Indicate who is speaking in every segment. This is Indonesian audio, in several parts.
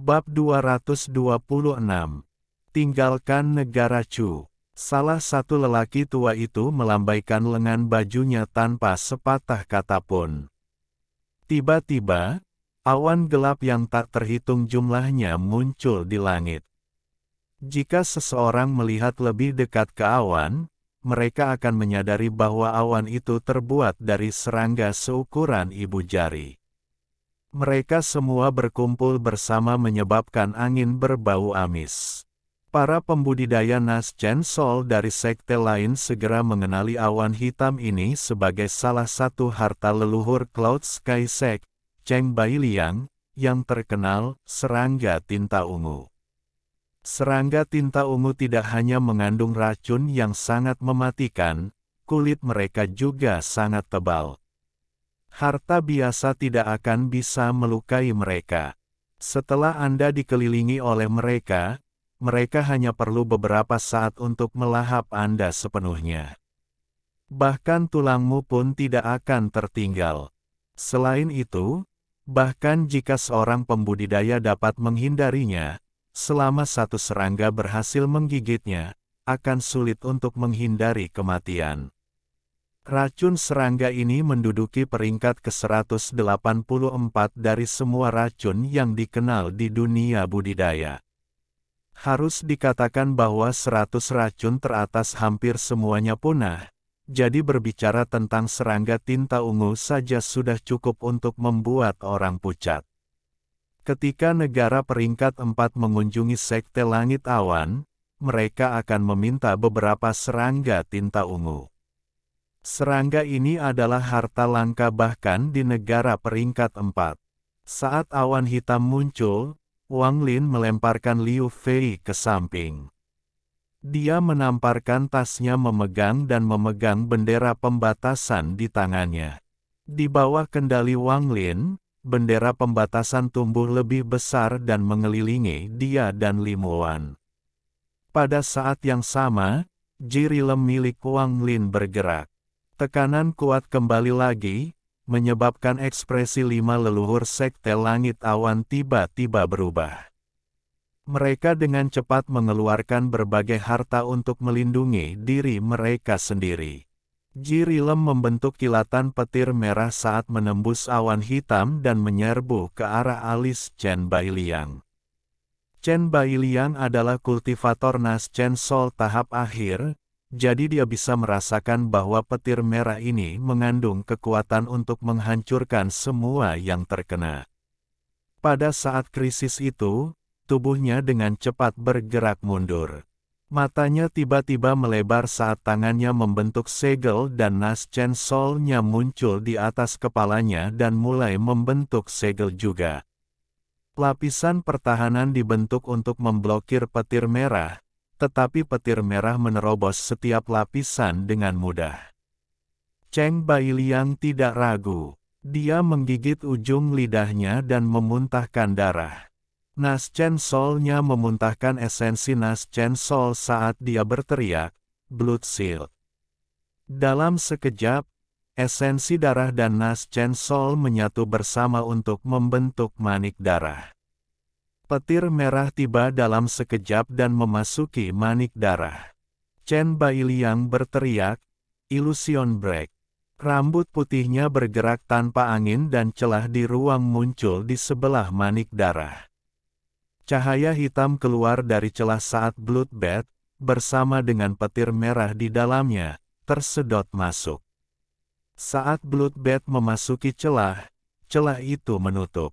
Speaker 1: Bab 226. Tinggalkan negara Chu. Salah satu lelaki tua itu melambaikan lengan bajunya tanpa sepatah kata pun. Tiba-tiba, awan gelap yang tak terhitung jumlahnya muncul di langit. Jika seseorang melihat lebih dekat ke awan, mereka akan menyadari bahwa awan itu terbuat dari serangga seukuran ibu jari. Mereka semua berkumpul bersama menyebabkan angin berbau amis. Para pembudidaya Nas Chen Sol dari sekte lain segera mengenali awan hitam ini sebagai salah satu harta leluhur Cloud Sky Sect, Cheng Bailiang, yang terkenal serangga tinta ungu. Serangga tinta ungu tidak hanya mengandung racun yang sangat mematikan, kulit mereka juga sangat tebal. Harta biasa tidak akan bisa melukai mereka. Setelah Anda dikelilingi oleh mereka, mereka hanya perlu beberapa saat untuk melahap Anda sepenuhnya. Bahkan tulangmu pun tidak akan tertinggal. Selain itu, bahkan jika seorang pembudidaya dapat menghindarinya, selama satu serangga berhasil menggigitnya, akan sulit untuk menghindari kematian. Racun serangga ini menduduki peringkat ke-184 dari semua racun yang dikenal di dunia budidaya. Harus dikatakan bahwa 100 racun teratas hampir semuanya punah, jadi berbicara tentang serangga tinta ungu saja sudah cukup untuk membuat orang pucat. Ketika negara peringkat 4 mengunjungi sekte langit awan, mereka akan meminta beberapa serangga tinta ungu. Serangga ini adalah harta langka bahkan di negara peringkat 4. Saat awan hitam muncul, Wang Lin melemparkan Liu Fei ke samping. Dia menamparkan tasnya memegang bendera pembatasan di tangannya. Di bawah kendali Wang Lin, bendera pembatasan tumbuh lebih besar dan mengelilingi dia dan Li Muan. Pada saat yang sama, jirilem milik Wang Lin bergerak. Tekanan kuat kembali lagi, menyebabkan ekspresi 5 leluhur sekte langit awan tiba-tiba berubah. Mereka dengan cepat mengeluarkan berbagai harta untuk melindungi diri mereka sendiri. Jirilem membentuk kilatan petir merah saat menembus awan hitam dan menyerbu ke arah alis Chen Bailiang. Chen Bailiang adalah kultivator Nas Chen Sol tahap akhir, jadi dia bisa merasakan bahwa petir merah ini mengandung kekuatan untuk menghancurkan semua yang terkena. Pada saat krisis itu, tubuhnya dengan cepat bergerak mundur. Matanya tiba-tiba melebar saat tangannya membentuk segel dan Nas Chen Sol-nya muncul di atas kepalanya dan mulai membentuk segel juga. Lapisan pertahanan dibentuk untuk memblokir petir merah, tetapi petir merah menerobos setiap lapisan dengan mudah. Cheng Bailiang tidak ragu. Dia menggigit ujung lidahnya dan memuntahkan darah. Nas Chen Sol-nya memuntahkan esensi Nas Chen Sol saat dia berteriak, Blood Shield. Dalam sekejap, esensi darah dan Nas Chen Sol menyatu bersama untuk membentuk manik darah. Petir merah tiba dalam sekejap dan memasuki manik darah. Chen Bailiang berteriak, Illusion Break. Rambut putihnya bergerak tanpa angin dan celah di ruang muncul di sebelah manik darah. Cahaya hitam keluar dari celah saat Bloodbath, bersama dengan petir merah di dalamnya, tersedot masuk. Saat Bloodbath memasuki celah itu menutup.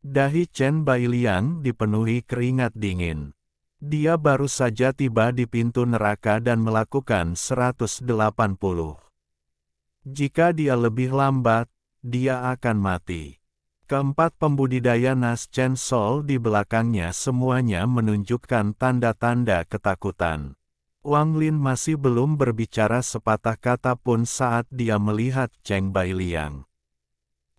Speaker 1: Dahi Chen Bailiang dipenuhi keringat dingin. Dia baru saja tiba di pintu neraka dan melakukan 180. Jika dia lebih lambat, dia akan mati. Keempat pembudidaya Nas Chen Sol di belakangnya semuanya menunjukkan tanda-tanda ketakutan. Wang Lin masih belum berbicara sepatah kata pun saat dia melihat Cheng Bailiang.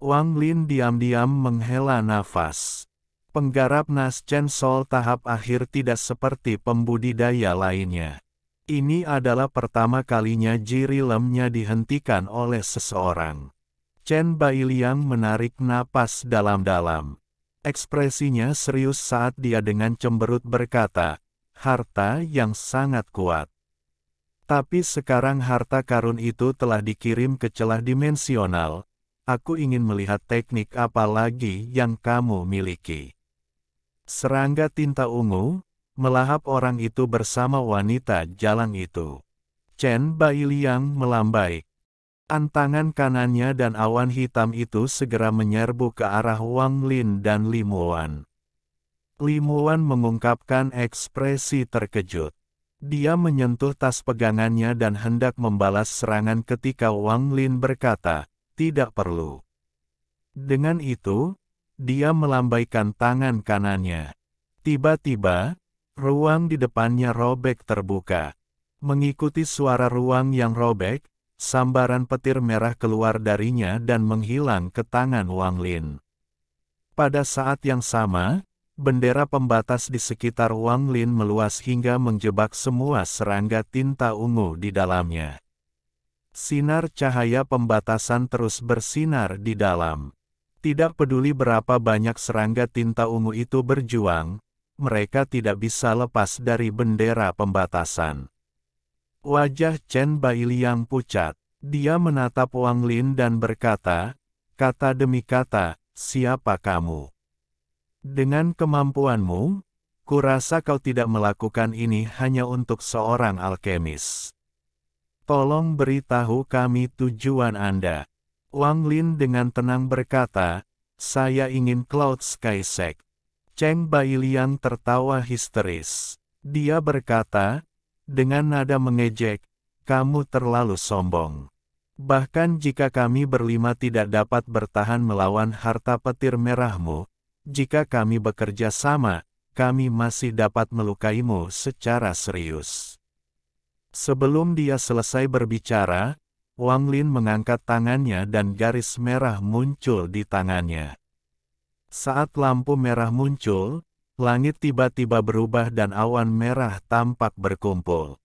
Speaker 1: Wang Lin diam-diam menghela nafas. Penggarap Nas Chen Sol tahap akhir tidak seperti pembudidaya lainnya. Ini adalah pertama kalinya jirilemnya dihentikan oleh seseorang. Chen Bailiang menarik napas dalam-dalam. Ekspresinya serius saat dia dengan cemberut berkata, harta yang sangat kuat. Tapi sekarang harta karun itu telah dikirim ke celah dimensional. Aku ingin melihat teknik apa lagi yang kamu miliki. Serangga tinta ungu melahap orang itu bersama wanita jalang itu. Chen Bailiang melambai. Tangan kanannya dan awan hitam itu segera menyerbu ke arah Wang Lin dan Li Muan. Li Muan mengungkapkan ekspresi terkejut. Dia menyentuh tas pegangannya dan hendak membalas serangan ketika Wang Lin berkata, tidak perlu. Dengan itu, dia melambaikan tangan kanannya. Tiba-tiba, ruang di depannya robek terbuka. Mengikuti suara ruang yang robek, sambaran petir merah keluar darinya dan menghilang ke tangan Wang Lin. Pada saat yang sama, bendera pembatas di sekitar Wang Lin meluas hingga menjebak semua serangga tinta ungu di dalamnya. Sinar cahaya pembatasan terus bersinar di dalam. Tidak peduli berapa banyak serangga tinta ungu itu berjuang, mereka tidak bisa lepas dari bendera pembatasan. Wajah Chen Bailiang pucat. Dia menatap Wang Lin dan berkata, kata demi kata, siapa kamu? Dengan kemampuanmu, kurasa kau tidak melakukan ini hanya untuk seorang alkemis. Tolong beritahu kami tujuan Anda. Wang Lin dengan tenang berkata, saya ingin Cloud Sky Sect. Chen Bailiang tertawa histeris. Dia berkata, dengan nada mengejek, kamu terlalu sombong. Bahkan jika kami berlima tidak dapat bertahan melawan harta petir merahmu, jika kami bekerja sama, kami masih dapat melukaimu secara serius. Sebelum dia selesai berbicara, Wang Lin mengangkat tangannya dan garis merah muncul di tangannya. Saat lampu merah muncul, langit tiba-tiba berubah dan awan merah tampak berkumpul.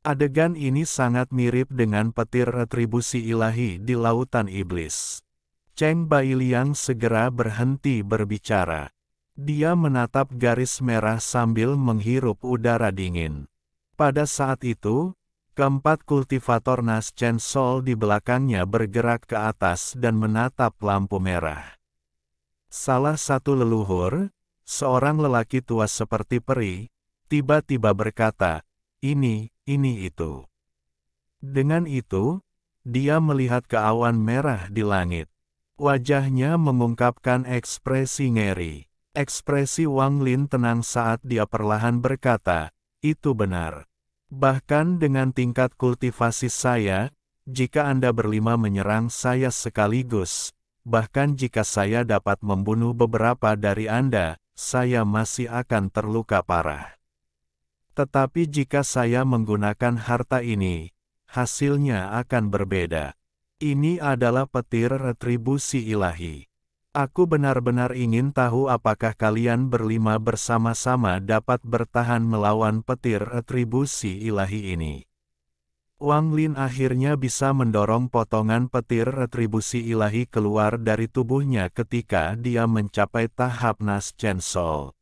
Speaker 1: Adegan ini sangat mirip dengan petir retribusi ilahi di lautan iblis. Chen Bailiang segera berhenti berbicara. Dia menatap garis merah sambil menghirup udara dingin. Pada saat itu, keempat kultivator Nas Chen Sol di belakangnya bergerak ke atas dan menatap lampu merah. Salah satu leluhur, seorang lelaki tua seperti peri, tiba-tiba berkata, ini itu. Dengan itu, dia melihat ke awan merah di langit. Wajahnya mengungkapkan ekspresi ngeri. Ekspresi Wang Lin tenang saat dia perlahan berkata, itu benar. Bahkan dengan tingkat kultivasi saya, jika Anda berlima menyerang saya sekaligus, bahkan jika saya dapat membunuh beberapa dari Anda, saya masih akan terluka parah. Tetapi jika saya menggunakan harta ini, hasilnya akan berbeda. Ini adalah petir retribusi ilahi. Aku benar-benar ingin tahu apakah kalian berlima bersama-sama dapat bertahan melawan petir retribusi ilahi ini. Wang Lin akhirnya bisa mendorong potongan petir retribusi ilahi keluar dari tubuhnya ketika dia mencapai tahap Nas Chen Sol.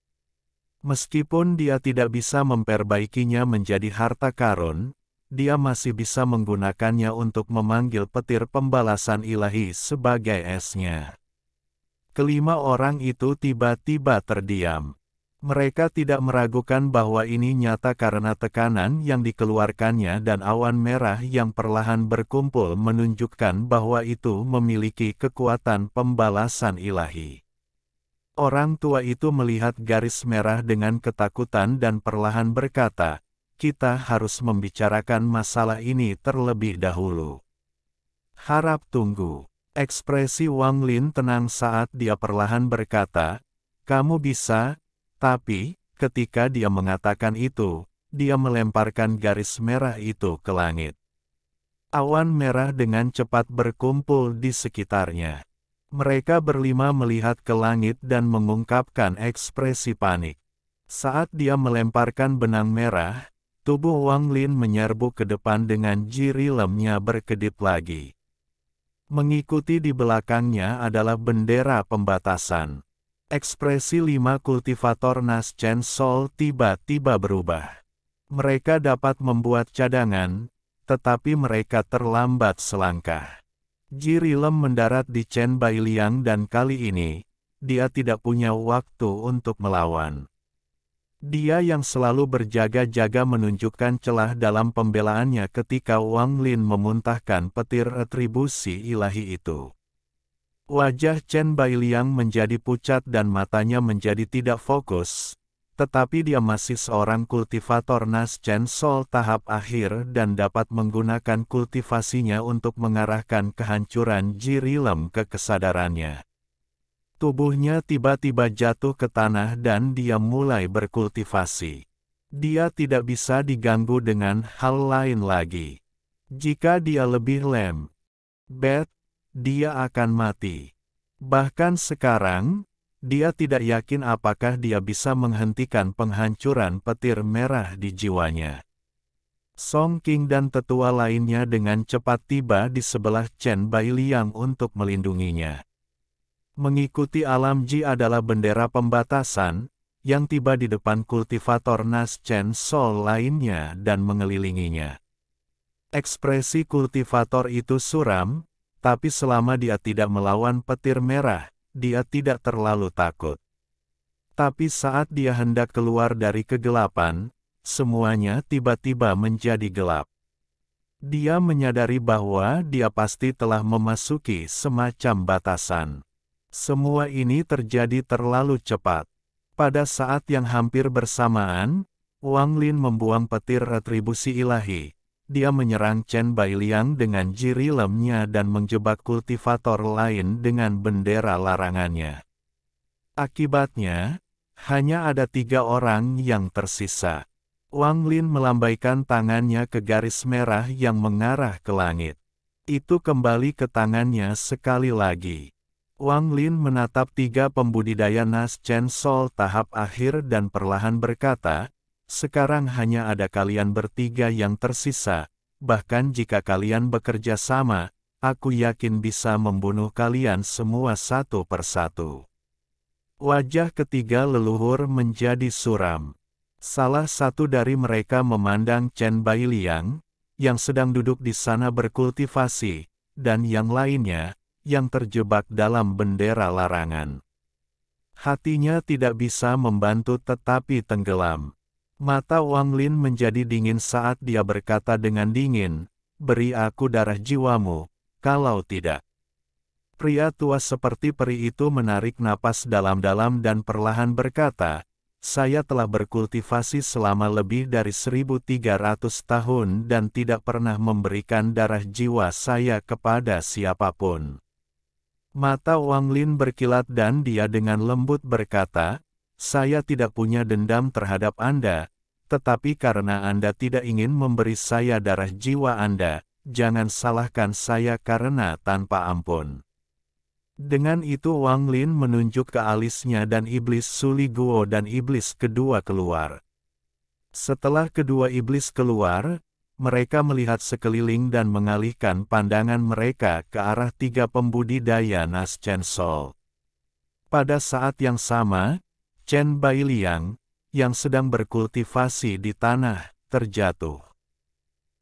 Speaker 1: Meskipun dia tidak bisa memperbaikinya menjadi harta karun, dia masih bisa menggunakannya untuk memanggil petir pembalasan ilahi sebagai esnya. Kelima orang itu tiba-tiba terdiam. Mereka tidak meragukan bahwa ini nyata karena tekanan yang dikeluarkannya dan awan merah yang perlahan berkumpul menunjukkan bahwa itu memiliki kekuatan pembalasan ilahi. Orang tua itu melihat garis merah dengan ketakutan dan perlahan berkata, kita harus membicarakan masalah ini terlebih dahulu. Harap tunggu. Ekspresi Wang Lin tenang saat dia perlahan berkata, kamu bisa, tapi, ketika dia mengatakan itu, dia melemparkan garis merah itu ke langit. Awan merah dengan cepat berkumpul di sekitarnya. Mereka berlima melihat ke langit dan mengungkapkan ekspresi panik. Saat dia melemparkan benang merah, tubuh Wang Lin menyerbu ke depan dengan jiri lemnya berkedip lagi. Mengikuti di belakangnya adalah bendera pembatasan. Ekspresi 5 kultivator Nas Chen Sol tiba-tiba berubah. Mereka dapat membuat cadangan, tetapi mereka terlambat selangkah. Ji Rilem mendarat di Chen Bailiang dan kali ini, dia tidak punya waktu untuk melawan. Dia yang selalu berjaga-jaga menunjukkan celah dalam pembelaannya ketika Wang Lin memuntahkan petir retribusi ilahi itu. Wajah Chen Bailiang menjadi pucat dan matanya menjadi tidak fokus, tetapi dia masih seorang kultivator Nas Chen Sol tahap akhir dan dapat menggunakan kultivasinya untuk mengarahkan kehancuran Ji Rilem ke kesadarannya. Tubuhnya tiba-tiba jatuh ke tanah dan dia mulai berkultivasi. Dia tidak bisa diganggu dengan hal lain lagi. Jika dia lebih lambat, dia akan mati. Bahkan sekarang, dia tidak yakin apakah dia bisa menghentikan penghancuran petir merah di jiwanya. Song Qing dan tetua lainnya dengan cepat tiba di sebelah Chen Bailiang untuk melindunginya. Mengikuti alam Ji adalah bendera pembatasan, yang tiba di depan kultivator Nas Chen Sol lainnya dan mengelilinginya. Ekspresi kultivator itu suram, tapi selama dia tidak melawan petir merah, dia tidak terlalu takut. Tapi saat dia hendak keluar dari kegelapan, semuanya tiba-tiba menjadi gelap. Dia menyadari bahwa dia pasti telah memasuki semacam batasan. Semua ini terjadi terlalu cepat. Pada saat yang hampir bersamaan, Wang Lin membuang petir retribusi ilahi. Dia menyerang Chen Bailiang dengan Ji Rilemnya dan menjebak kultivator lain dengan bendera larangannya. Akibatnya, hanya ada 3 orang yang tersisa. Wang Lin melambaikan tangannya ke garis merah yang mengarah ke langit. Itu kembali ke tangannya sekali lagi. Wang Lin menatap 3 pembudidaya Nas Chen Sol tahap akhir dan perlahan berkata, "Sekarang hanya ada kalian bertiga yang tersisa, bahkan jika kalian bekerja sama, aku yakin bisa membunuh kalian semua satu persatu." Wajah ketiga leluhur menjadi suram. Salah satu dari mereka memandang Chen Bailiang, yang sedang duduk di sana berkultivasi, dan yang lainnya, yang terjebak dalam bendera larangan. Hatinya tidak bisa membantu tetapi tenggelam. Mata Wang Lin menjadi dingin saat dia berkata dengan dingin, "Beri aku darah jiwamu, kalau tidak." Pria tua seperti peri itu menarik napas dalam-dalam dan perlahan berkata, "Saya telah berkultivasi selama lebih dari 1300 tahun dan tidak pernah memberikan darah jiwa saya kepada siapapun." Mata Wang Lin berkilat dan dia dengan lembut berkata, "Saya tidak punya dendam terhadap Anda, tetapi karena Anda tidak ingin memberi saya darah jiwa Anda, jangan salahkan saya karena tanpa ampun." Dengan itu Wang Lin menunjuk ke alisnya dan iblis Suli Guo dan iblis kedua keluar. Setelah kedua iblis keluar, mereka melihat sekeliling dan mengalihkan pandangan mereka ke arah 3 pembudidaya Nas Chen Sol. Pada saat yang sama, Chen Bailiang, yang sedang berkultivasi di tanah, terjatuh.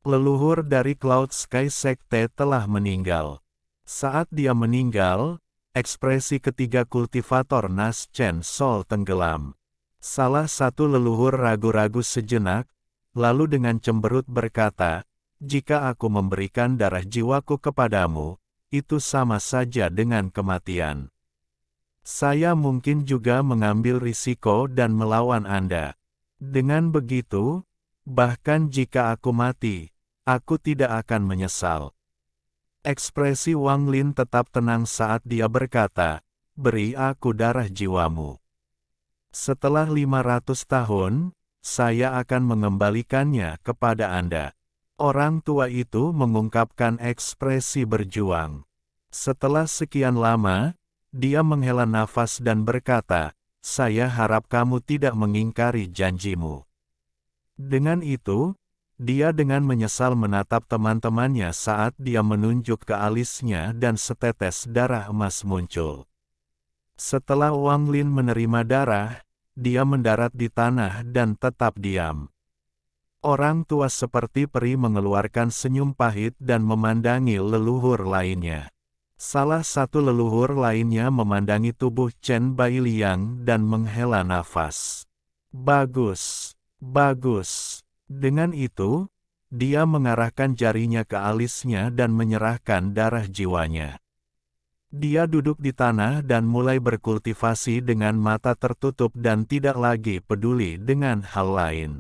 Speaker 1: Leluhur dari Cloud Sky Sekte telah meninggal. Saat dia meninggal, ekspresi ketiga kultivator Nas Chen Sol tenggelam. Salah satu leluhur ragu-ragu sejenak, lalu dengan cemberut berkata, "Jika aku memberikan darah jiwaku kepadamu, itu sama saja dengan kematian. Saya mungkin juga mengambil risiko dan melawan Anda. Dengan begitu, bahkan jika aku mati, aku tidak akan menyesal." Ekspresi Wang Lin tetap tenang saat dia berkata, "Beri aku darah jiwamu. Setelah 500 tahun, saya akan mengembalikannya kepada Anda." Orang tua itu mengungkapkan ekspresi berjuang. Setelah sekian lama, dia menghela nafas dan berkata, "Saya harap kamu tidak mengingkari janjimu." Dengan itu, dia dengan menyesal menatap teman-temannya saat dia menunjuk ke alisnya dan setetes darah emas muncul. Setelah Wang Lin menerima darah, dia mendarat di tanah dan tetap diam. Orang tua seperti peri mengeluarkan senyum pahit dan memandangi leluhur lainnya. Salah satu leluhur lainnya memandangi tubuh Chen Bailiang dan menghela nafas. Bagus, bagus. Dengan itu, dia mengarahkan jarinya ke alisnya dan menyerahkan darah jiwanya. Dia duduk di tanah dan mulai berkultivasi dengan mata tertutup dan tidak lagi peduli dengan hal lain.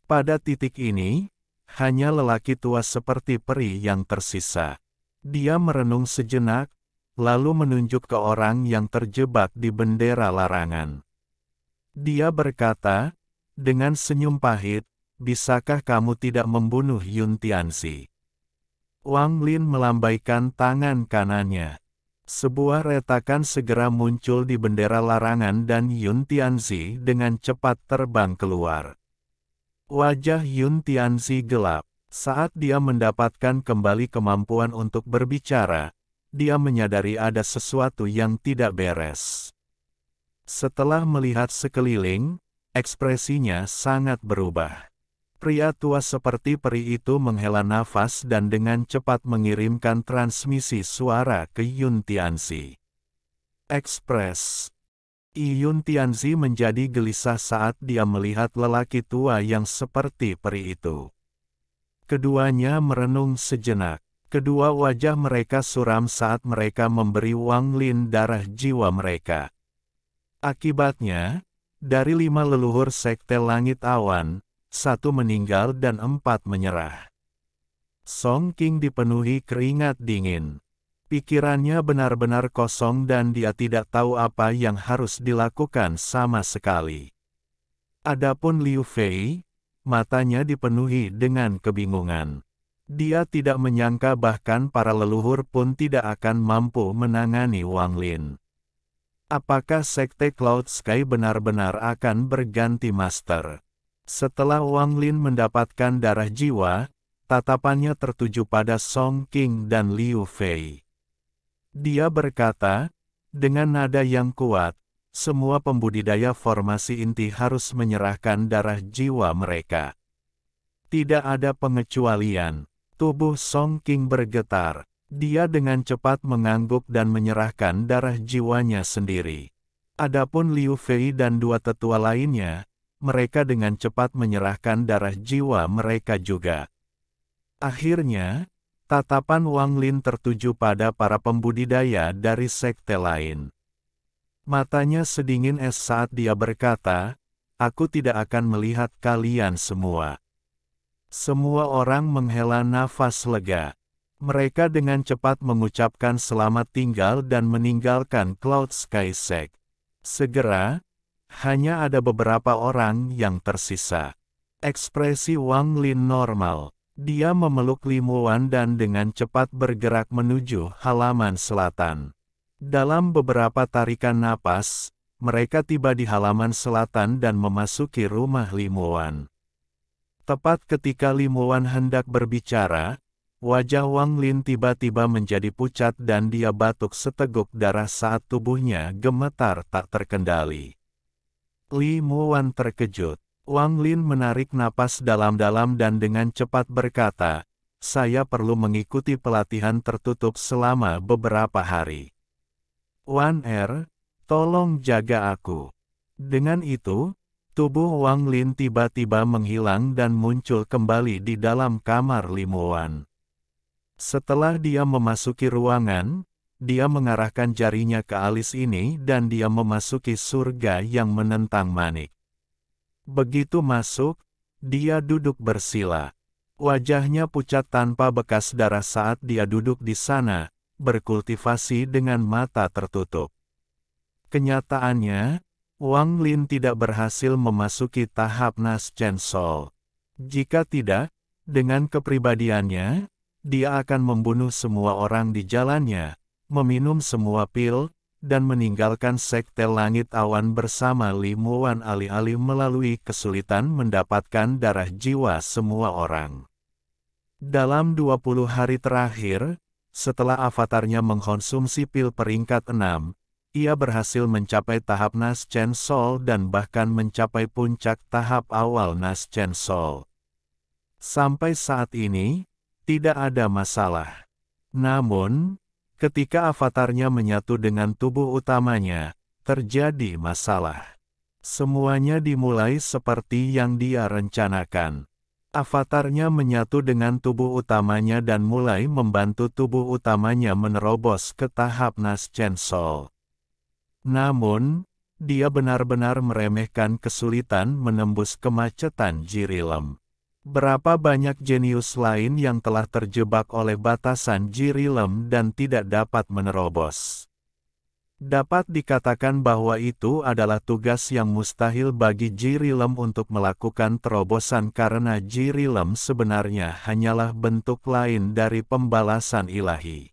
Speaker 1: Pada titik ini, hanya lelaki tua seperti peri yang tersisa. Dia merenung sejenak, lalu menunjuk ke orang yang terjebak di bendera larangan. Dia berkata, dengan senyum pahit, "Bisakah kamu tidak membunuh Yun Tianzi?" Wang Lin melambaikan tangan kanannya. Sebuah retakan segera muncul di bendera larangan dan Yun Tianzi dengan cepat terbang keluar. Wajah Yun Tianzi gelap. Saat dia mendapatkan kembali kemampuan untuk berbicara, dia menyadari ada sesuatu yang tidak beres. Setelah melihat sekeliling, ekspresinya sangat berubah. Pria tua seperti peri itu menghela nafas dan dengan cepat mengirimkan transmisi suara ke Yun Tianzi. Ekspres. Yun Tianzi menjadi gelisah saat dia melihat lelaki tua yang seperti peri itu. Keduanya merenung sejenak. Kedua wajah mereka suram saat mereka memberi Wang Lin darah jiwa mereka. Akibatnya, dari 5 leluhur Sekte Langit Awan, 1 meninggal dan 4 menyerah. Song King dipenuhi keringat dingin. Pikirannya benar-benar kosong dan dia tidak tahu apa yang harus dilakukan sama sekali. Adapun Liu Fei, matanya dipenuhi dengan kebingungan. Dia tidak menyangka bahkan para leluhur pun tidak akan mampu menangani Wang Lin. Apakah Sekte Cloud Sky benar-benar akan berganti master? Setelah Wang Lin mendapatkan darah jiwa, tatapannya tertuju pada Song King dan Liu Fei. Dia berkata, dengan nada yang kuat, semua pembudidaya formasi inti harus menyerahkan darah jiwa mereka. Tidak ada pengecualian. Tubuh Song King bergetar. Dia dengan cepat mengangguk dan menyerahkan darah jiwanya sendiri. Adapun Liu Fei dan 2 tetua lainnya, mereka dengan cepat menyerahkan darah jiwa mereka juga. Akhirnya, tatapan Wang Lin tertuju pada para pembudidaya dari sekte lain. Matanya sedingin es saat dia berkata, "Aku tidak akan melihat kalian semua." Semua orang menghela nafas lega. Mereka dengan cepat mengucapkan selamat tinggal dan meninggalkan Cloud Sky Sect. Segera, hanya ada beberapa orang yang tersisa. Ekspresi Wang Lin normal. Dia memeluk Limuan dan dengan cepat bergerak menuju halaman selatan. Dalam beberapa tarikan napas, mereka tiba di halaman selatan dan memasuki rumah Limuan. Tepat ketika Limuan hendak berbicara, wajah Wang Lin tiba-tiba menjadi pucat dan dia batuk seteguk darah saat tubuhnya gemetar tak terkendali. Limuan terkejut. Wang Lin menarik napas dalam-dalam dan dengan cepat berkata, "Saya perlu mengikuti pelatihan tertutup selama beberapa hari. Wan Er, tolong jaga aku." Dengan itu, tubuh Wang Lin tiba-tiba menghilang dan muncul kembali di dalam kamar Limuan. Setelah dia memasuki ruangan, dia mengarahkan jarinya ke alis ini dan dia memasuki surga yang menentang manik. Begitu masuk, dia duduk bersila. Wajahnya pucat tanpa bekas darah saat dia duduk di sana, berkultivasi dengan mata tertutup. Kenyataannya, Wang Lin tidak berhasil memasuki tahap Nas Chen Sol. Jika tidak, dengan kepribadiannya, dia akan membunuh semua orang di jalannya, meminum semua pil, dan meninggalkan Sekte Langit Awan bersama Limuan alih-alih melalui kesulitan mendapatkan darah jiwa semua orang. Dalam 20 hari terakhir, setelah avatarnya mengkonsumsi pil peringkat 6, ia berhasil mencapai tahap Naschen Sol dan bahkan mencapai puncak tahap awal Naschen Sol. Sampai saat ini, tidak ada masalah. Namun, ketika avatarnya menyatu dengan tubuh utamanya, terjadi masalah. Semuanya dimulai seperti yang dia rencanakan. Avatarnya menyatu dengan tubuh utamanya dan mulai membantu tubuh utamanya menerobos ke tahap Naschen Sol. Namun, dia benar-benar meremehkan kesulitan menembus kemacetan Jirilem. Berapa banyak jenius lain yang telah terjebak oleh batasan Jirilem dan tidak dapat menerobos. Dapat dikatakan bahwa itu adalah tugas yang mustahil bagi Jirilem untuk melakukan terobosan karena Jirilem sebenarnya hanyalah bentuk lain dari pembalasan ilahi.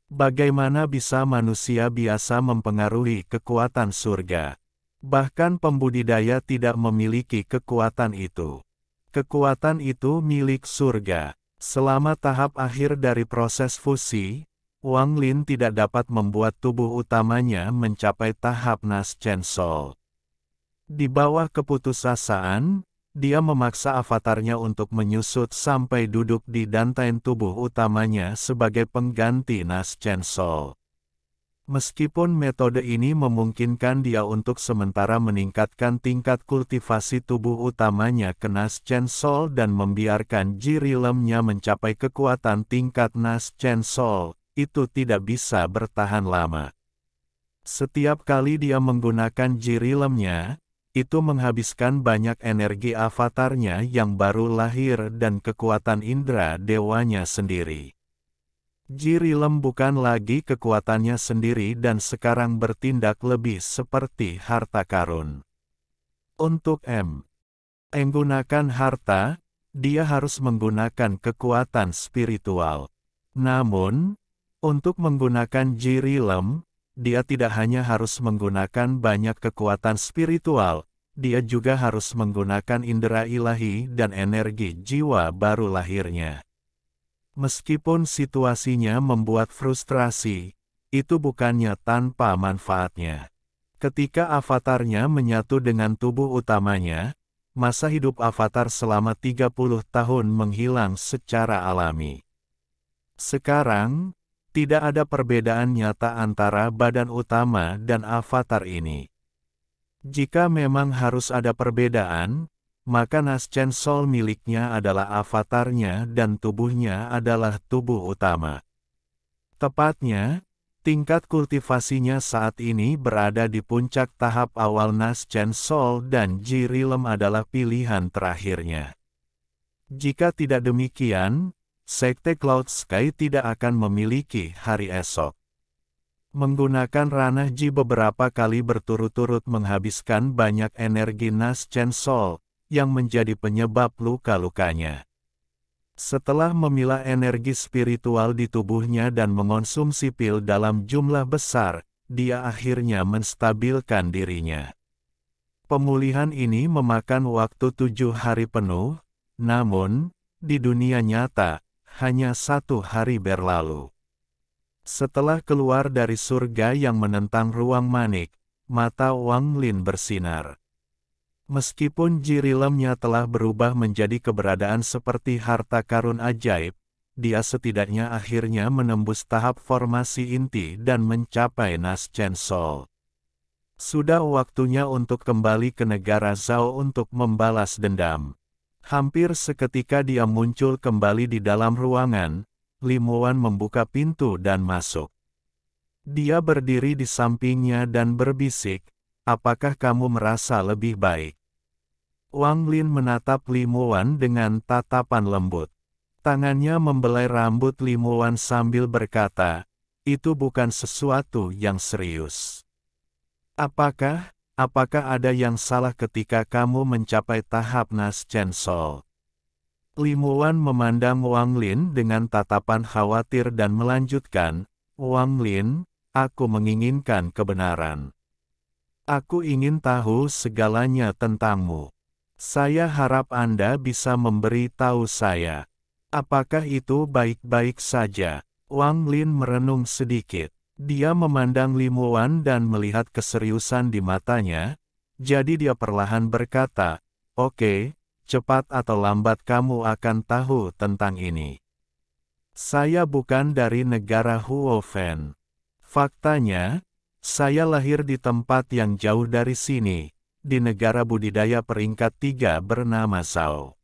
Speaker 1: Bagaimana bisa manusia biasa mempengaruhi kekuatan surga? Bahkan pembudidaya tidak memiliki kekuatan itu. Kekuatan itu milik surga. Selama tahap akhir dari proses fusi, Wang Lin tidak dapat membuat tubuh utamanya mencapai tahap Naschen Sol. Di bawah keputusasaan, dia memaksa avatarnya untuk menyusut sampai duduk di dantain tubuh utamanya sebagai pengganti Naschen Sol. Meskipun metode ini memungkinkan dia untuk sementara meningkatkan tingkat kultivasi tubuh utamanya ke Naschen Sol dan membiarkan Jirilemnya mencapai kekuatan tingkat Naschen Sol, itu tidak bisa bertahan lama. Setiap kali dia menggunakan Jirilemnya, itu menghabiskan banyak energi avatarnya yang baru lahir dan kekuatan indera dewanya sendiri. Jirilem bukan lagi kekuatannya sendiri dan sekarang bertindak lebih seperti harta karun. Untuk menggunakan harta, dia harus menggunakan kekuatan spiritual. Namun, untuk menggunakan Jirilem, dia tidak hanya harus menggunakan banyak kekuatan spiritual, dia juga harus menggunakan indera ilahi dan energi jiwa baru lahirnya. Meskipun situasinya membuat frustrasi, itu bukannya tanpa manfaatnya. Ketika avatarnya menyatu dengan tubuh utamanya, masa hidup avatar selama 30 tahun menghilang secara alami. Sekarang, tidak ada perbedaan nyata antara badan utama dan avatar ini. Jika memang harus ada perbedaan, maka Naschen Sol miliknya adalah avatarnya dan tubuhnya adalah tubuh utama. Tepatnya, tingkat kultivasinya saat ini berada di puncak tahap awal Naschen Sol dan Jirilem adalah pilihan terakhirnya. Jika tidak demikian, Sekte Cloud Sky tidak akan memiliki hari esok. Menggunakan ranah Ji beberapa kali berturut-turut menghabiskan banyak energi Naschen Sol, yang menjadi penyebab luka-lukanya. Setelah memilah energi spiritual di tubuhnya dan mengonsumsi pil dalam jumlah besar, dia akhirnya menstabilkan dirinya. Pemulihan ini memakan waktu 7 hari penuh, namun, di dunia nyata, hanya 1 hari berlalu. Setelah keluar dari surga yang menentang ruang manik, mata Wang Lin bersinar. Meskipun Jirilemnya telah berubah menjadi keberadaan seperti harta karun ajaib, dia setidaknya akhirnya menembus tahap formasi inti dan mencapai Naschen Sol. Sudah waktunya untuk kembali ke negara Zhao untuk membalas dendam. Hampir seketika dia muncul kembali di dalam ruangan, Limuan membuka pintu dan masuk. Dia berdiri di sampingnya dan berbisik, "Apakah kamu merasa lebih baik?" Wang Lin menatap Limuan dengan tatapan lembut. Tangannya membelai rambut Limuan sambil berkata, "Itu bukan sesuatu yang serius. Apakah ada yang salah ketika kamu mencapai tahap Naschen Sol?" Limuan memandang Wang Lin dengan tatapan khawatir dan melanjutkan, "Wang Lin, aku menginginkan kebenaran. Aku ingin tahu segalanya tentangmu. Saya harap Anda bisa memberi tahu saya. Apakah itu baik-baik saja?" Wang Lin merenung sedikit. Dia memandang Limuan dan melihat keseriusan di matanya, jadi dia perlahan berkata, "Oke, cepat atau lambat kamu akan tahu tentang ini. Saya bukan dari negara Huofen. Faktanya, saya lahir di tempat yang jauh dari sini, di negara budidaya peringkat 3 bernama Zhao."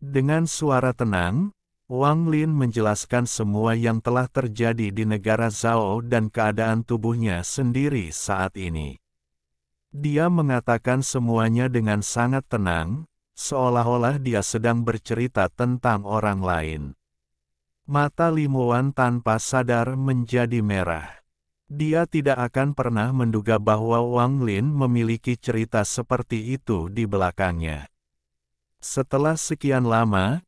Speaker 1: Dengan suara tenang, Wang Lin menjelaskan semua yang telah terjadi di negara Zhao dan keadaan tubuhnya sendiri saat ini. Dia mengatakan semuanya dengan sangat tenang, seolah-olah dia sedang bercerita tentang orang lain. Mata Limuan tanpa sadar menjadi merah. Dia tidak akan pernah menduga bahwa Wang Lin memiliki cerita seperti itu di belakangnya. Setelah sekian lama,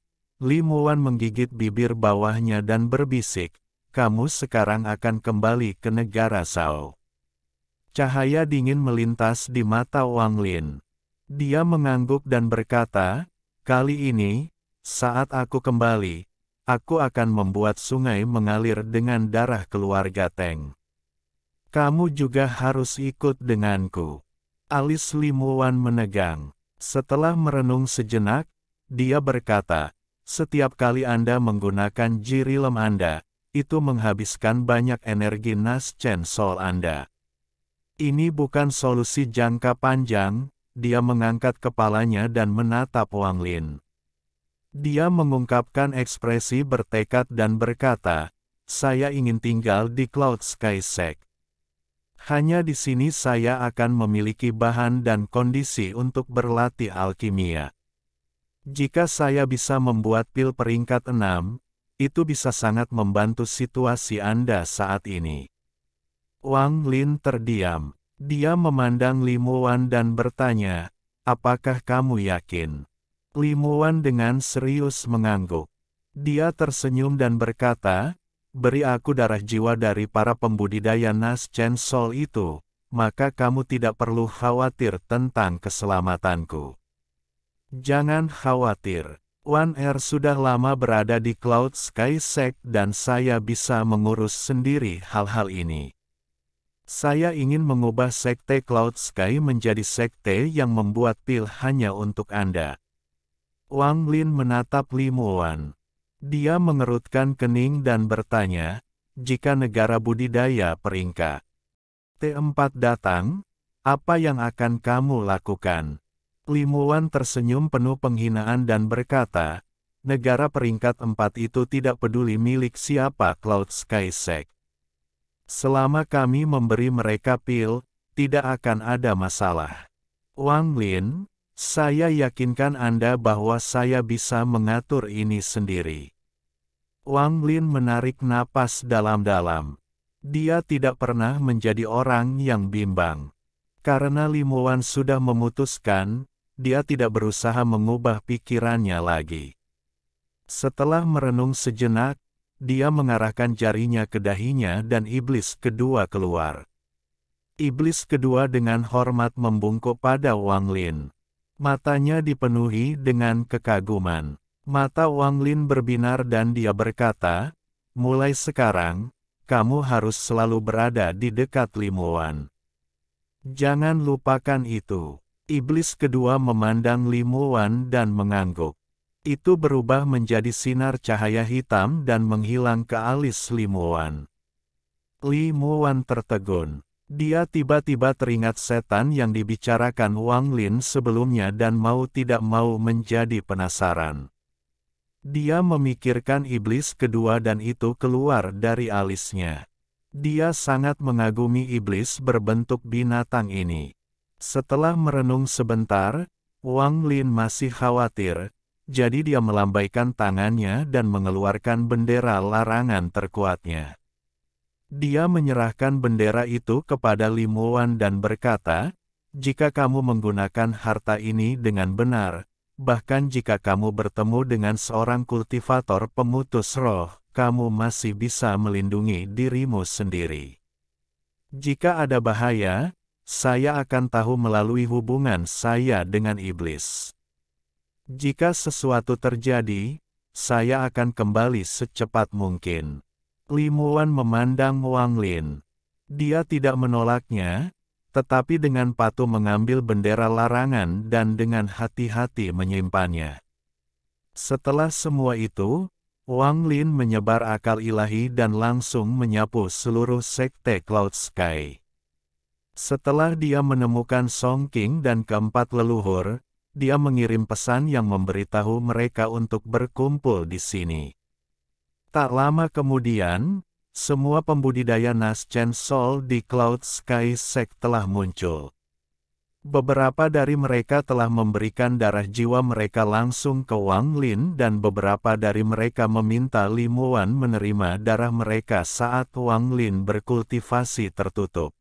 Speaker 1: Limuan menggigit bibir bawahnya dan berbisik, "Kamu sekarang akan kembali ke negara Zhao." Cahaya dingin melintas di mata Wang Lin. Dia mengangguk dan berkata, "Kali ini, saat aku kembali, aku akan membuat sungai mengalir dengan darah keluarga Teng. Kamu juga harus ikut denganku." Alis Limuan menegang. Setelah merenung sejenak, dia berkata, "Setiap kali Anda menggunakan jirilem Anda, itu menghabiskan banyak energi Nas Chen Sol Anda. Ini bukan solusi jangka panjang." Dia mengangkat kepalanya dan menatap Wang Lin. Dia mengungkapkan ekspresi bertekad dan berkata, "Saya ingin tinggal di Cloud Sky Sect. Hanya di sini saya akan memiliki bahan dan kondisi untuk berlatih alkimia. Jika saya bisa membuat pil peringkat 6, itu bisa sangat membantu situasi Anda saat ini." Wang Lin terdiam. Dia memandang Limuan dan bertanya, "Apakah kamu yakin?" Limuan dengan serius mengangguk. Dia tersenyum dan berkata, "Beri aku darah jiwa dari para pembudidaya Nas Chen Sol itu, maka kamu tidak perlu khawatir tentang keselamatanku." Jangan khawatir. Wan Er sudah lama berada di Cloud Sky Sect dan saya bisa mengurus sendiri hal-hal ini. Saya ingin mengubah Sekte Cloud Sky menjadi sekte yang membuat pil hanya untuk Anda. Wang Lin menatap Limuan. Dia mengerutkan kening dan bertanya, "Jika negara budidaya peringkat T4 datang, apa yang akan kamu lakukan?" Limuan tersenyum penuh penghinaan dan berkata, "Negara peringkat 4 itu tidak peduli milik siapa Cloud Sky Sect. Selama kami memberi mereka pil, tidak akan ada masalah." Wang Lin, saya yakinkan Anda bahwa saya bisa mengatur ini sendiri. Wang Lin menarik napas dalam-dalam. Dia tidak pernah menjadi orang yang bimbang. Karena Limuan sudah memutuskan, dia tidak berusaha mengubah pikirannya lagi. Setelah merenung sejenak, dia mengarahkan jarinya ke dahinya dan iblis kedua keluar. Iblis kedua dengan hormat membungkuk pada Wang Lin. Matanya dipenuhi dengan kekaguman. Mata Wang Lin berbinar dan dia berkata, "Mulai sekarang, kamu harus selalu berada di dekat Limuan. Jangan lupakan itu." Iblis kedua memandang Limuan dan mengangguk. Itu berubah menjadi sinar cahaya hitam dan menghilang ke alis Limuan. Limuan tertegun. Dia tiba-tiba teringat setan yang dibicarakan Wang Lin sebelumnya dan mau tidak mau menjadi penasaran. Dia memikirkan iblis kedua dan itu keluar dari alisnya. Dia sangat mengagumi iblis berbentuk binatang ini. Setelah merenung sebentar, Wang Lin masih khawatir, jadi dia melambaikan tangannya dan mengeluarkan bendera larangan terkuatnya. Dia menyerahkan bendera itu kepada Limuan dan berkata, "Jika kamu menggunakan harta ini dengan benar, bahkan jika kamu bertemu dengan seorang kultivator pemutus roh, kamu masih bisa melindungi dirimu sendiri. Jika ada bahaya, saya akan tahu melalui hubungan saya dengan iblis. Jika sesuatu terjadi, saya akan kembali secepat mungkin." Limuan memandang Wang Lin. Dia tidak menolaknya, tetapi dengan patuh mengambil bendera larangan dan dengan hati-hati menyimpannya. Setelah semua itu, Wang Lin menyebar akal ilahi dan langsung menyapu seluruh sekte Cloud Sky. Setelah dia menemukan Song King dan keempat leluhur, dia mengirim pesan yang memberitahu mereka untuk berkumpul di sini. Tak lama kemudian, semua pembudidaya Nas Chen Sol di Cloud Sky Sect telah muncul. Beberapa dari mereka telah memberikan darah jiwa mereka langsung ke Wang Lin dan beberapa dari mereka meminta Limuan menerima darah mereka saat Wang Lin berkultivasi tertutup.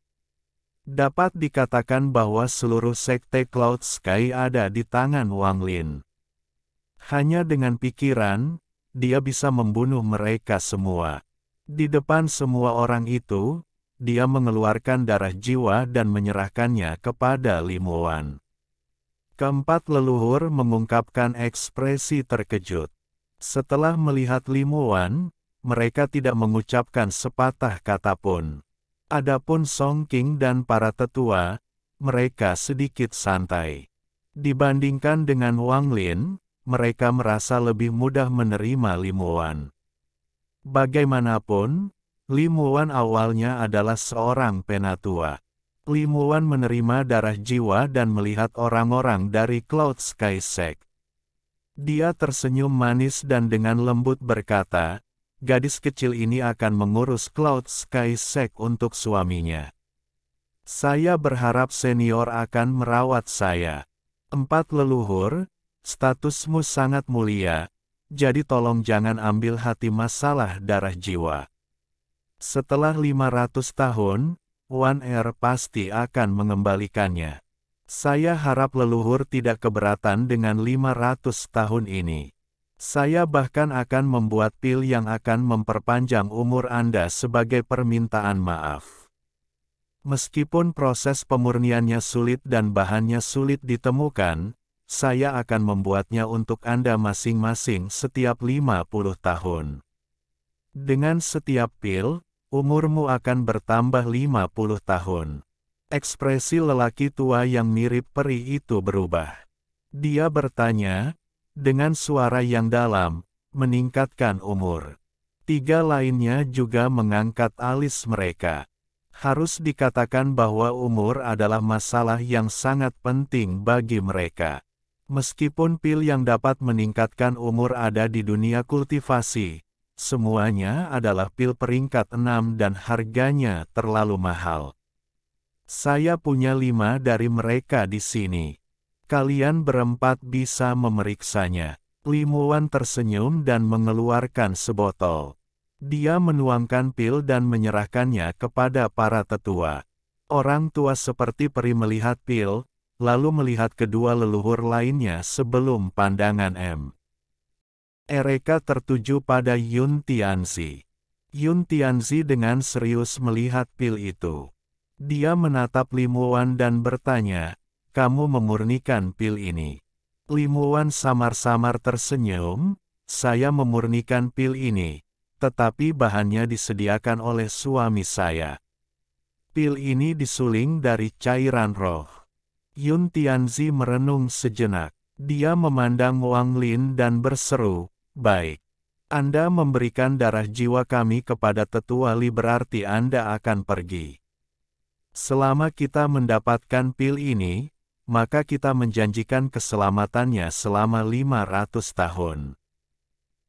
Speaker 1: Dapat dikatakan bahwa seluruh sekte Cloud Sky ada di tangan Wang Lin. Hanya dengan pikiran, dia bisa membunuh mereka semua. Di depan semua orang itu, dia mengeluarkan darah jiwa dan menyerahkannya kepada Limuan. Keempat leluhur mengungkapkan ekspresi terkejut. Setelah melihat Limuan, mereka tidak mengucapkan sepatah kata pun. Adapun Song King dan para tetua, mereka sedikit santai. Dibandingkan dengan Wang Lin, mereka merasa lebih mudah menerima Limuan. Bagaimanapun, Limuan awalnya adalah seorang penatua. Limuan menerima darah jiwa dan melihat orang-orang dari Cloud Sky Sect. Dia tersenyum manis dan dengan lembut berkata, gadis kecil ini akan mengurus Cloud Sky Sect untuk suaminya. Saya berharap senior akan merawat saya. Empat leluhur, statusmu sangat mulia, jadi tolong jangan ambil hati masalah darah jiwa. Setelah 500 tahun, Wan Er pasti akan mengembalikannya. Saya harap leluhur tidak keberatan dengan 500 tahun ini. Saya bahkan akan membuat pil yang akan memperpanjang umur Anda sebagai permintaan maaf. Meskipun proses pemurniannya sulit dan bahannya sulit ditemukan, saya akan membuatnya untuk Anda masing-masing setiap 50 tahun. Dengan setiap pil, umurmu akan bertambah 50 tahun. Ekspresi lelaki tua yang mirip peri itu berubah. Dia bertanya, dengan suara yang dalam, meningkatkan umur. Tiga lainnya juga mengangkat alis mereka. Harus dikatakan bahwa umur adalah masalah yang sangat penting bagi mereka. Meskipun pil yang dapat meningkatkan umur ada di dunia kultivasi, semuanya adalah pil peringkat 6 dan harganya terlalu mahal. Saya punya 5 dari mereka di sini. Kalian berempat bisa memeriksanya. Limuan tersenyum dan mengeluarkan sebotol. Dia menuangkan pil dan menyerahkannya kepada para tetua. Orang tua seperti peri melihat pil, lalu melihat kedua leluhur lainnya sebelum pandangan M. Mereka tertuju pada Yun Tianzi. Yun Tianzi dengan serius melihat pil itu. Dia menatap Limuan dan bertanya, kamu memurnikan pil ini. Limuan samar-samar tersenyum, saya memurnikan pil ini, tetapi bahannya disediakan oleh suami saya. Pil ini disuling dari cairan roh. Yun Tianzi merenung sejenak. Dia memandang Wang Lin dan berseru, baik. Anda memberikan darah jiwa kami kepada tetua Li berarti Anda akan pergi. Selama kita mendapatkan pil ini, maka kita menjanjikan keselamatannya selama 500 tahun.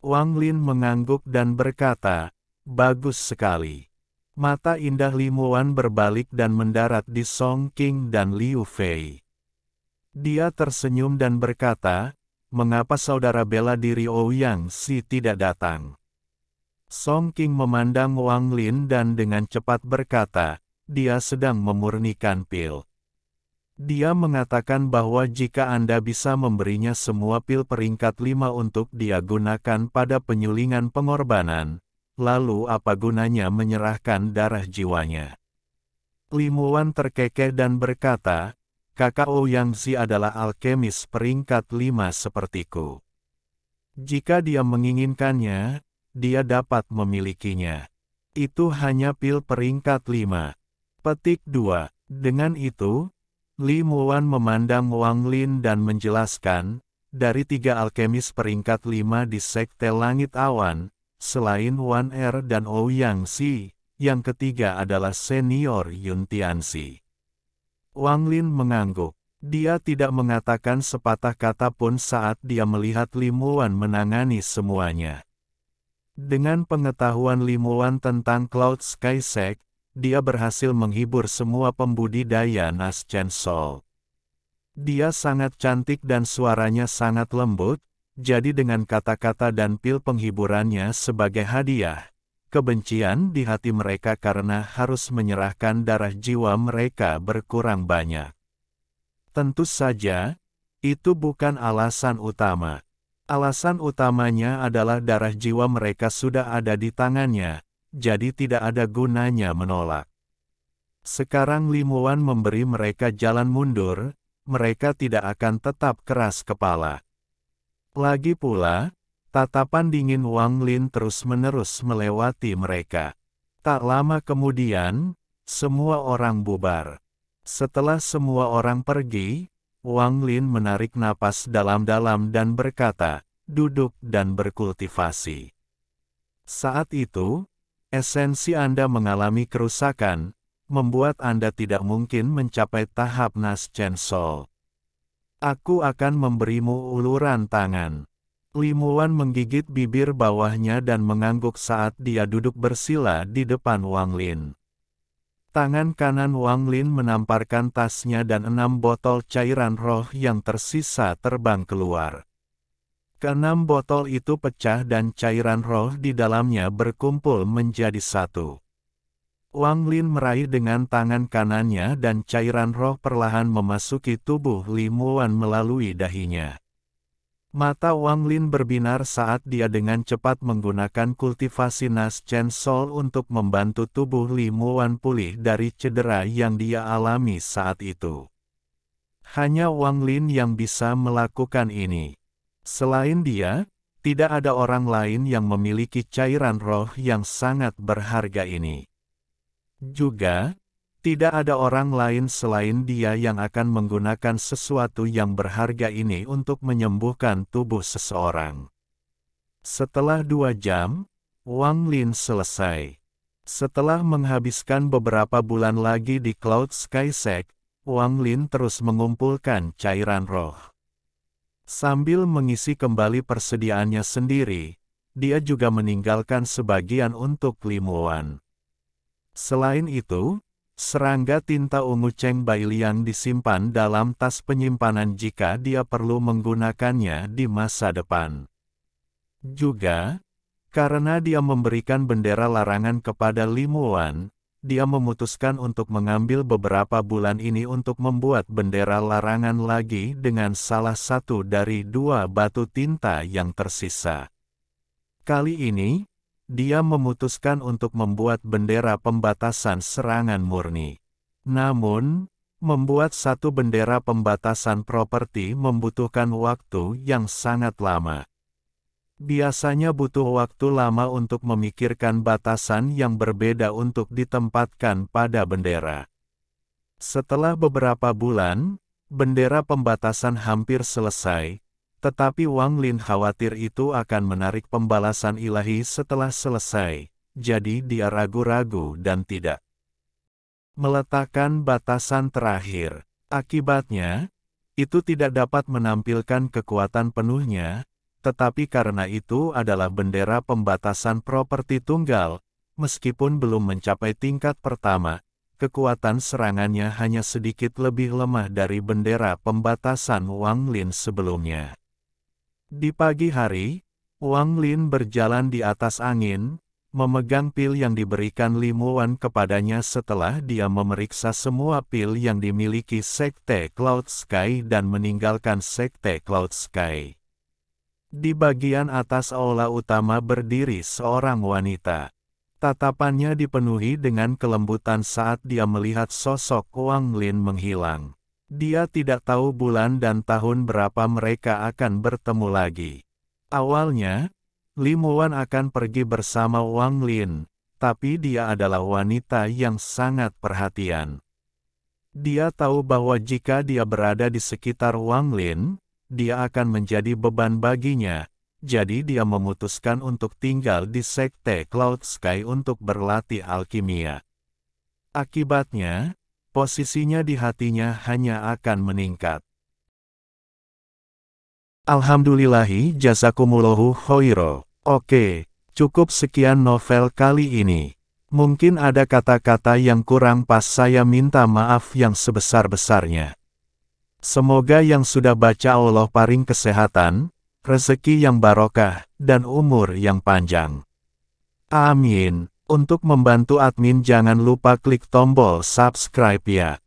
Speaker 1: Wang Lin mengangguk dan berkata, bagus sekali. Mata indah Limuan berbalik dan mendarat di Song King dan Liu Fei. Dia tersenyum dan berkata, mengapa saudara bela diri Ouyang Si tidak datang? Song King memandang Wang Lin dan dengan cepat berkata, dia sedang memurnikan pil. Dia mengatakan bahwa jika Anda bisa memberinya semua pil peringkat 5 untuk dia gunakan pada penyulingan pengorbanan, lalu apa gunanya menyerahkan darah jiwanya? Limuan terkekeh dan berkata, kakak Ouyang Si adalah alkemis peringkat 5 sepertiku. Jika dia menginginkannya, dia dapat memilikinya. Itu hanya pil peringkat 5. Petik 2. Dengan itu, Li Muwan memandang Wang Lin dan menjelaskan, dari 3 alkemis peringkat 5 di Sekte Langit Awan, selain Wan Er dan Ouyang Xi, yang ketiga adalah senior Yun Tianxi. Wang Lin mengangguk. Dia tidak mengatakan sepatah kata pun saat dia melihat Li Muwan menangani semuanya. Dengan pengetahuan Li Muwan tentang Cloud Sky Sect, dia berhasil menghibur semua pembudidaya Nas Chen Sol. Dia sangat cantik dan suaranya sangat lembut, jadi dengan kata-kata dan pil penghiburannya sebagai hadiah, kebencian di hati mereka karena harus menyerahkan darah jiwa mereka berkurang banyak. Tentu saja, itu bukan alasan utama. Alasan utamanya adalah darah jiwa mereka sudah ada di tangannya, jadi tidak ada gunanya menolak. Sekarang Li Muwan memberi mereka jalan mundur, mereka tidak akan tetap keras kepala. Lagi pula, tatapan dingin Wang Lin terus-menerus melewati mereka. Tak lama kemudian, semua orang bubar. Setelah semua orang pergi, Wang Lin menarik napas dalam-dalam dan berkata, "Duduk dan berkultivasi." Saat itu, esensi Anda mengalami kerusakan, membuat Anda tidak mungkin mencapai tahap Nas Chen Sol. Aku akan memberimu uluran tangan. Li Muwan menggigit bibir bawahnya dan mengangguk saat dia duduk bersila di depan Wang Lin. Tangan kanan Wang Lin menamparkan tasnya dan 6 botol cairan roh yang tersisa terbang keluar. Keenam botol itu pecah dan cairan roh di dalamnya berkumpul menjadi satu. Wang Lin meraih dengan tangan kanannya dan cairan roh perlahan memasuki tubuh Li Muwan melalui dahinya. Mata Wang Lin berbinar saat dia dengan cepat menggunakan kultivasi Nas Chen Sol untuk membantu tubuh Li Muwan pulih dari cedera yang dia alami saat itu. Hanya Wang Lin yang bisa melakukan ini. Selain dia, tidak ada orang lain yang memiliki cairan roh yang sangat berharga ini. Juga, tidak ada orang lain selain dia yang akan menggunakan sesuatu yang berharga ini untuk menyembuhkan tubuh seseorang. Setelah 2 jam, Wang Lin selesai. Setelah menghabiskan beberapa bulan lagi di Cloud Sky Sect, Wang Lin terus mengumpulkan cairan roh. Sambil mengisi kembali persediaannya sendiri, dia juga meninggalkan sebagian untuk Li Muwan. Selain itu, serangga tinta ungu Cheng Bailiang disimpan dalam tas penyimpanan jika dia perlu menggunakannya di masa depan. Juga, karena dia memberikan bendera larangan kepada Li Muwan, dia memutuskan untuk mengambil beberapa bulan ini untuk membuat bendera larangan lagi dengan salah satu dari 2 batu tinta yang tersisa. Kali ini, dia memutuskan untuk membuat bendera pembatasan serangan murni. Namun, membuat satu bendera pembatasan properti membutuhkan waktu yang sangat lama. Biasanya butuh waktu lama untuk memikirkan batasan yang berbeda untuk ditempatkan pada bendera. Setelah beberapa bulan, bendera pembatasan hampir selesai. Tetapi Wang Lin khawatir itu akan menarik pembalasan ilahi setelah selesai, jadi dia ragu-ragu dan tidak meletakkan batasan terakhir. Akibatnya, itu tidak dapat menampilkan kekuatan penuhnya, tetapi karena itu adalah bendera pembatasan properti tunggal, meskipun belum mencapai tingkat pertama, kekuatan serangannya hanya sedikit lebih lemah dari bendera pembatasan Wang Lin sebelumnya. Di pagi hari, Wang Lin berjalan di atas angin, memegang pil yang diberikan Li Muwan kepadanya setelah dia memeriksa semua pil yang dimiliki Sekte Cloud Sky dan meninggalkan Sekte Cloud Sky. Di bagian atas aula utama berdiri seorang wanita. Tatapannya dipenuhi dengan kelembutan saat dia melihat sosok Wang Lin menghilang. Dia tidak tahu bulan dan tahun berapa mereka akan bertemu lagi. Awalnya, Li Muwan akan pergi bersama Wang Lin, tapi dia adalah wanita yang sangat perhatian. Dia tahu bahwa jika dia berada di sekitar Wang Lin, dia akan menjadi beban baginya, jadi dia memutuskan untuk tinggal di Sekte Cloud Sky untuk berlatih alkimia. Akibatnya, posisinya di hatinya hanya akan meningkat. Alhamdulillahi jazakumullahu khairo. Oke, cukup sekian novel kali ini. Mungkin ada kata-kata yang kurang pas, saya minta maaf yang sebesar-besarnya. Semoga yang sudah baca Allah paring kesehatan, rezeki yang barokah, dan umur yang panjang. Amin. Untuk membantu admin jangan lupa klik tombol subscribe ya.